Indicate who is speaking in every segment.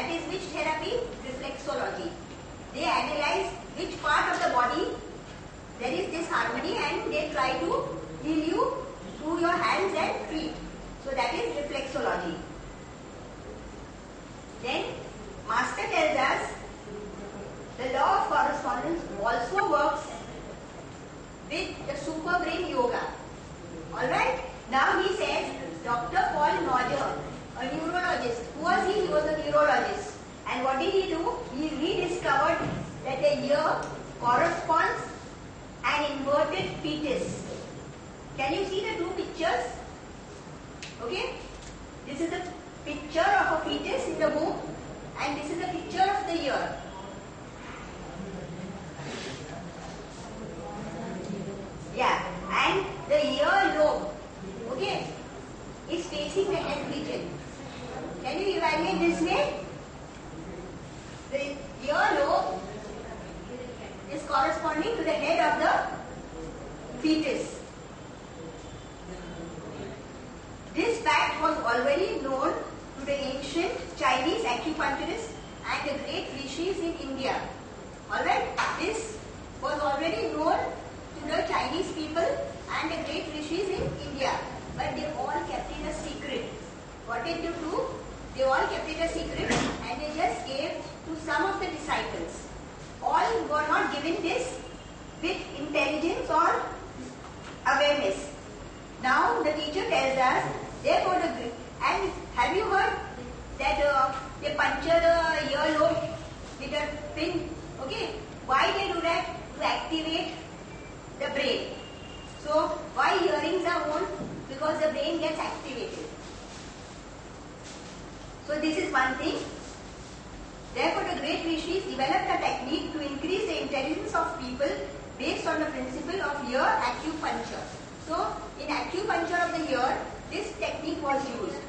Speaker 1: That is which therapy? Reflexology. They analyze which part of the body there is disharmony and they try to heal you through your hands and feet. So that is reflexology. Then Master tells us the law of correspondence also works with the super brain yoga. Alright? Now he says Dr. Paul Noger, a neurologist. Who was he? He was a neurologist. And what did he do? He rediscovered that the ear corresponds an inverted fetus. Can you see the two pictures? Okay? This is a picture of a fetus in the womb and this is a picture of the ear. Yeah, and the ear lobe, okay, is facing the head region. Can you evaluate this way? The ear lobe is corresponding to the head of the fetus. This fact was already known to the ancient Chinese acupuncturists and the great rishis in India. Alright, this was already known to the Chinese people and the great rishis in India, but they all kept it a secret. What did they do? They all kept it a secret and they just gave to some of the disciples. All were not given this with intelligence or awareness. Now the teacher tells us, therefore and have you heard that they puncture the earlobe with a pin? Okay, why they do that? To activate the brain. So why earrings are worn? Because the brain gets activated. So this is one thing. Therefore the great rishis developed a technique to increase the intelligence of people based on the principle of ear acupuncture. So in acupuncture of the ear, this technique was used.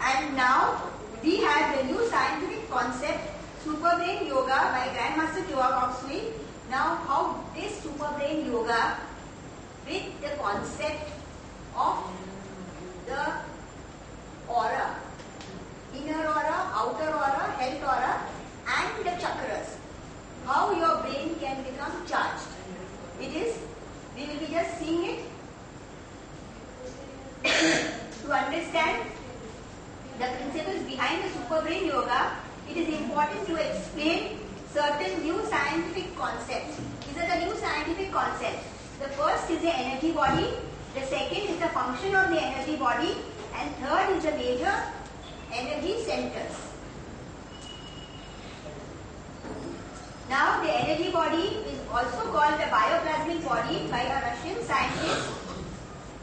Speaker 1: And now we have the new scientific concept, super brain yoga by Grandmaster Joa Coxwell. Now how this super brain yoga with the concept of the aura, inner aura, outer aura, health aura and the chakras, how your brain can become charged. It is, we will be just seeing it. To understand the principles behind the super brain yoga, it is important to explain certain new scientific concepts. These are the new scientific concepts. The first is the energy body, the second is the function of the energy body, and third is the major energy centers. Now the energy body is also called the bioplasmic body by a Russian scientist.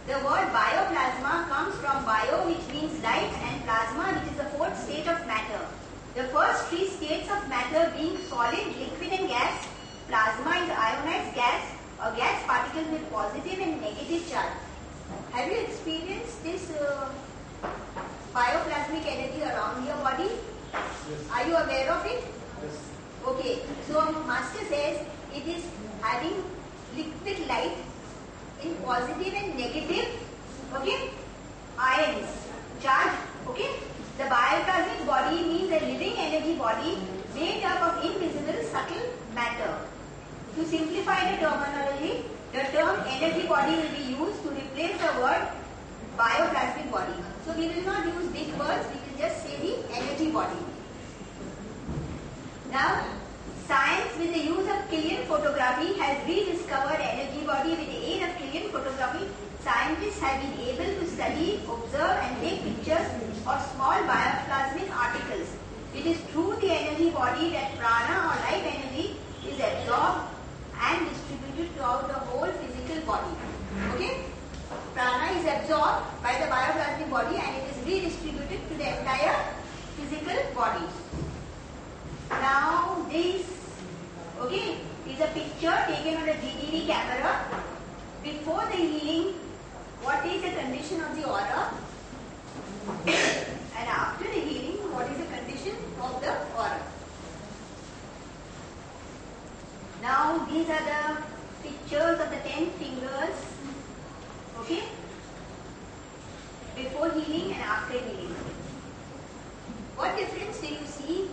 Speaker 1: The word bioplasma comes from bio, which means light, and plasma, which is the fourth state of matter. The first three states of matter being solid, liquid and gas. Plasma is ionized gas or gas particles with positive and negative charge. Have you experienced this bioplasmic energy around your body? Yes. Are you aware of it? Yes. Okay, so Master says it is having liquid light in positive and negative, okay, ions, charge, okay. The bioplasmic body means a living energy body made up of invisible subtle matter. To simplify the terminology, the term energy body will be used to replace the word bioplasmic body. So we will not use big words, we will just say the energy body. Now, science with the use of Killian photography has rediscovered energy body. With the aid of Killian photography, scientists have been able to study, observe and take pictures of small bioplasmic particles. It is through the energy body that prana or life energy is absorbed and distributed throughout the whole physical body. Okay? Prana is absorbed by the bioplasmic body and it is redistributed to the entire physical body. Now this, okay, is a picture taken on a GTV camera. Before the healing, what is the condition of the aura? And after the healing, what is the condition of the aura? Now these are the pictures of the 10 fingers, okay, before healing and after healing. What difference you see?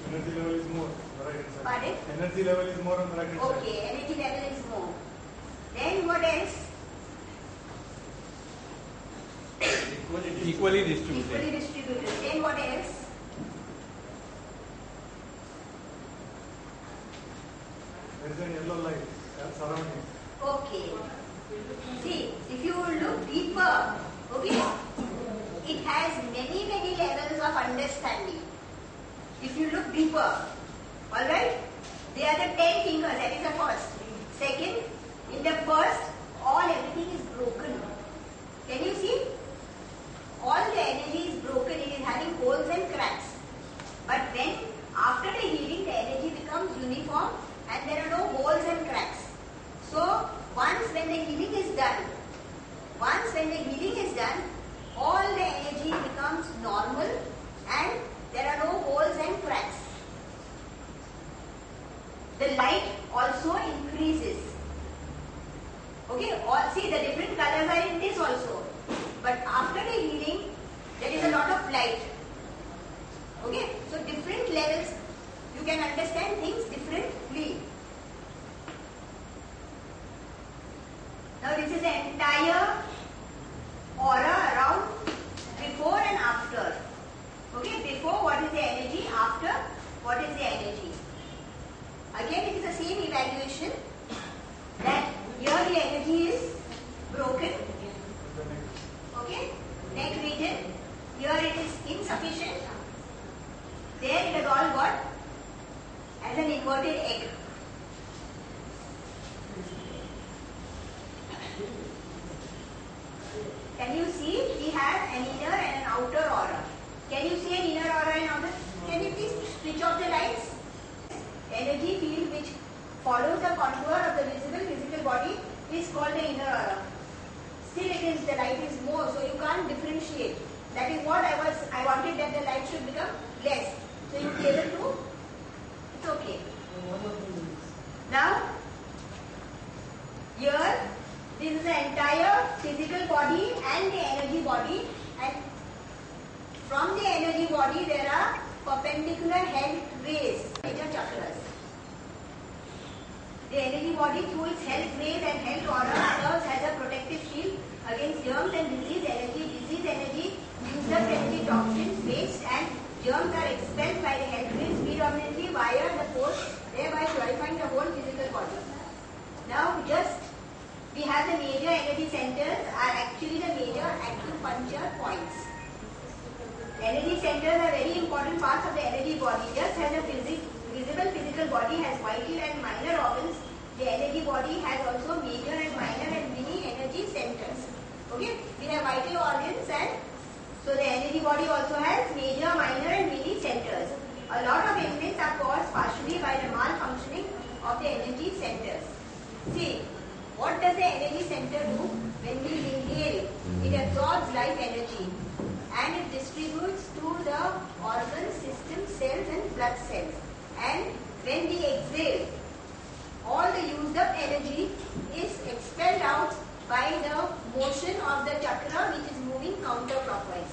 Speaker 2: Energy level is more on the right hand side.
Speaker 1: Pardon?
Speaker 2: Energy level is more on the right hand side.
Speaker 1: Okay, energy level is more. Then what else?
Speaker 3: Equally distributed.
Speaker 1: Equally distributed. Then what else?
Speaker 2: There is a yellow light surrounding.
Speaker 1: Okay. See, if you look deeper, okay, it has many, many levels of understanding. If you look deeper, alright, they are the 10 fingers, that is the first. Second, in the first, everything is broken. Can you see? All the energy is broken, it is having holes and cracks. But when, after the healing, the energy becomes uniform and there are no holes and cracks. So, once when the healing is done, all the energy becomes normal and there are no holes and cracks. The light also increases. Okay, see the different colors are in this also. But after the healing, there is a lot of light. Okay, so different levels, you can understand things differently. Now this is the entire aura around before and after. Okay, before what is the energy, after what is the energy. Again it is the same evaluation that here the energy is broken. Okay, neck region, here it is insufficient. There it has all got as an inverted egg. Can you see? We have an inner and an outer aura. Can you see an inner aura and outer? Can you please switch off the lights? Energy field which follows the contour of the visible physical body is called the inner aura. Still the light is more, so you can't differentiate. That is what I wanted, that the light should become less. So you will be able to, it's okay. Now, here, this is the entire physical body and the energy body, and from the energy body there are perpendicular health rays, major chakras. The energy body through its health rays and health aura serves as a protective shield against germs and disease energy, used up energy, toxins, waste and germs are expelled by the health rays predominantly via the pores, thereby purifying the whole physical body. Now we have the major energy centers are actually the major acupuncture points. Energy centers are very important parts of the energy body. Just as a visible physical body has vital and minor organs, the energy body has also major and minor and mini energy centers. Okay, we have vital organs, and so the energy body also has major, minor and mini centers. A lot of ailments are caused partially by the malfunctioning of the energy centers. See, what does the energy center do? When we inhale, it absorbs life energy and it distributes to the organs, systems, cells and blood cells. And when we exhale, all the used up energy is expelled out by the motion of the chakra which is moving counterclockwise.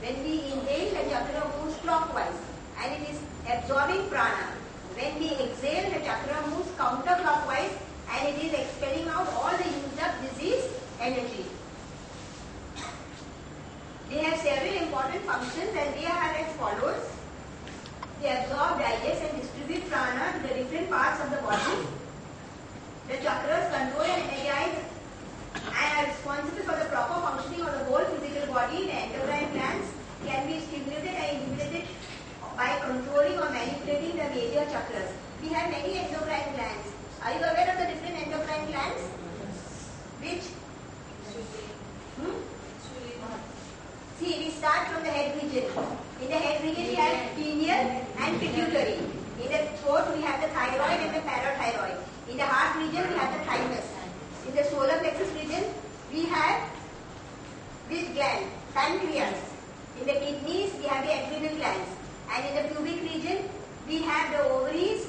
Speaker 1: When we inhale, the chakra moves clockwise and it is absorbing prana. When we exhale, the chakra moves counterclockwise and it is expelling out all the used up disease energy. They have several important functions and they are as follows. They absorb, digest and distribute prana to the different parts of the body. The chakras control and energize and are responsible for the proper functioning of the whole physical body. The endocrine glands can be stimulated and inhibited by controlling or manipulating the major chakras. We have many endocrine glands. Are you aware of the different endocrine glands? Which? See, we start from the head region. In the head region we have pineal and pituitary. In the throat we have the thyroid and the parathyroid. In the heart region we have the thymus. In the solar plexus region we have this gland, pancreas. In the kidneys we have the adrenal glands. And in the pubic region we have the ovaries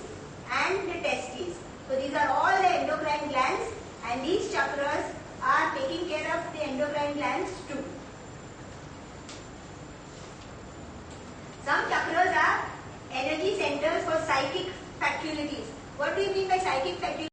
Speaker 1: and the testes. So these are all the endocrine glands, and these chakras are taking care of the endocrine glands too. Some chakras faculties. What do you mean by psychic faculties?